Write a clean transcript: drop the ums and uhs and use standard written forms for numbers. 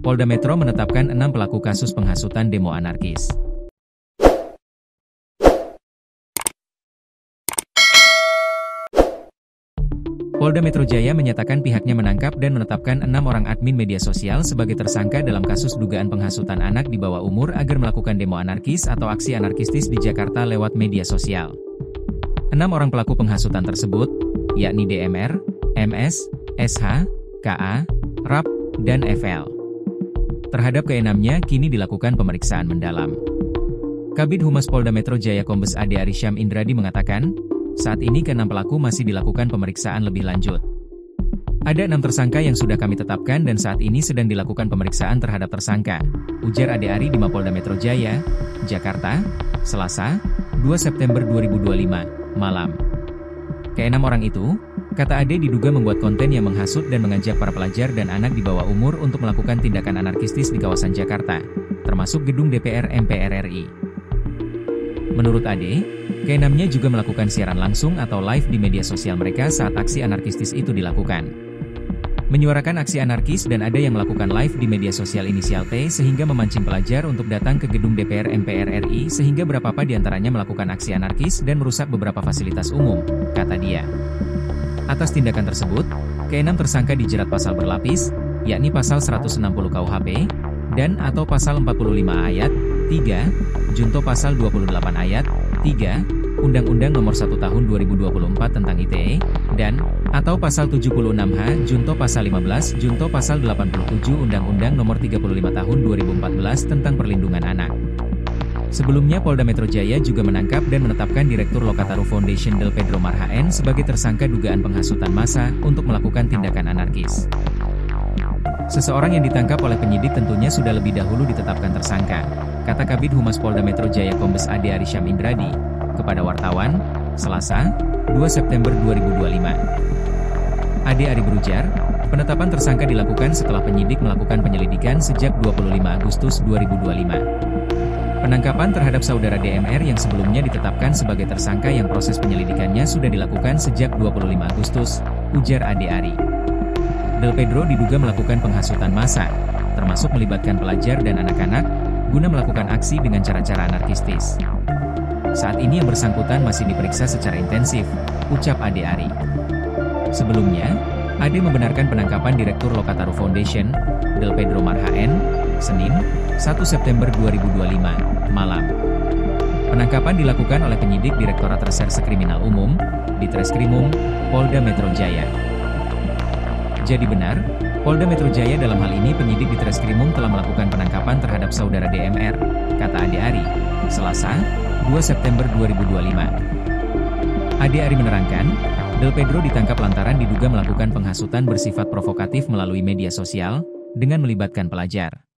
Polda Metro menetapkan 6 pelaku kasus penghasutan demo anarkis. Polda Metro Jaya menyatakan pihaknya menangkap dan menetapkan 6 orang admin media sosial sebagai tersangka dalam kasus dugaan penghasutan anak di bawah umur agar melakukan demo anarkis atau aksi anarkistis di Jakarta lewat media sosial. 6 orang pelaku penghasutan tersebut, yakni DMR, MS, SH, KA, RAP, dan FL. Terhadap keenamnya kini dilakukan pemeriksaan mendalam. Kabid Humas Polda Metro Jaya Kombes Ade Arysyam Indradi mengatakan, saat ini ke-6 pelaku masih dilakukan pemeriksaan lebih lanjut. Ada 6 tersangka yang sudah kami tetapkan dan saat ini sedang dilakukan pemeriksaan terhadap tersangka, ujar Ade Ari di Mapolda Metro Jaya, Jakarta, Selasa, 2 September 2025, malam. Ke-6 orang itu, kata Ade diduga membuat konten yang menghasut dan mengajak para pelajar dan anak di bawah umur untuk melakukan tindakan anarkistis di kawasan Jakarta, termasuk gedung DPR MPR RI. Menurut Ade, ke-6-nya juga melakukan siaran langsung atau live di media sosial mereka saat aksi anarkistis itu dilakukan. Menyuarakan aksi anarkis dan ada yang melakukan live di media sosial inisial T sehingga memancing pelajar untuk datang ke gedung DPR MPR RI sehingga beberapa diantaranya melakukan aksi anarkis dan merusak beberapa fasilitas umum, kata dia. Atas tindakan tersebut, ke-6 tersangka dijerat pasal berlapis, yakni pasal 160 KUHP, dan atau pasal 45 ayat 3, junto pasal 28 ayat 3, Undang-Undang Nomor 1 Tahun 2024 tentang ITE, dan atau pasal 76H, junto pasal 15, junto pasal 87 Undang-Undang Nomor 35 Tahun 2014 tentang Perlindungan Anak. Sebelumnya Polda Metro Jaya juga menangkap dan menetapkan Direktur Lokataru Foundation Del Pedro Marhaen sebagai tersangka dugaan penghasutan massa untuk melakukan tindakan anarkis. Seseorang yang ditangkap oleh penyidik tentunya sudah lebih dahulu ditetapkan tersangka, kata Kabid Humas Polda Metro Jaya Kombes Ade Arysyam Indradi kepada wartawan, Selasa, 2 September 2025. Ade Ari berujar, penetapan tersangka dilakukan setelah penyidik melakukan penyelidikan sejak 25 Agustus 2025. Penangkapan terhadap saudara DMR yang sebelumnya ditetapkan sebagai tersangka yang proses penyelidikannya sudah dilakukan sejak 25 Agustus, ujar Ade Ari. Del Pedro diduga melakukan penghasutan massa, termasuk melibatkan pelajar dan anak-anak, guna melakukan aksi dengan cara-cara anarkistis. Saat ini yang bersangkutan masih diperiksa secara intensif, ucap Ade Ari. Sebelumnya, Ade membenarkan penangkapan Direktur Lokataru Foundation, Del Pedro Marhaen, Senin, 1 September 2025, malam. Penangkapan dilakukan oleh penyidik Direktorat Reserse Kriminal Umum, Ditreskrimum, Polda Metro Jaya. Jadi benar, Polda Metro Jaya dalam hal ini penyidik Ditreskrimum telah melakukan penangkapan terhadap saudara DMR, kata Ade Ari, Selasa, 2 September 2025. Ade Ari menerangkan, Del Pedro ditangkap lantaran diduga melakukan penghasutan bersifat provokatif melalui media sosial, dengan melibatkan pelajar.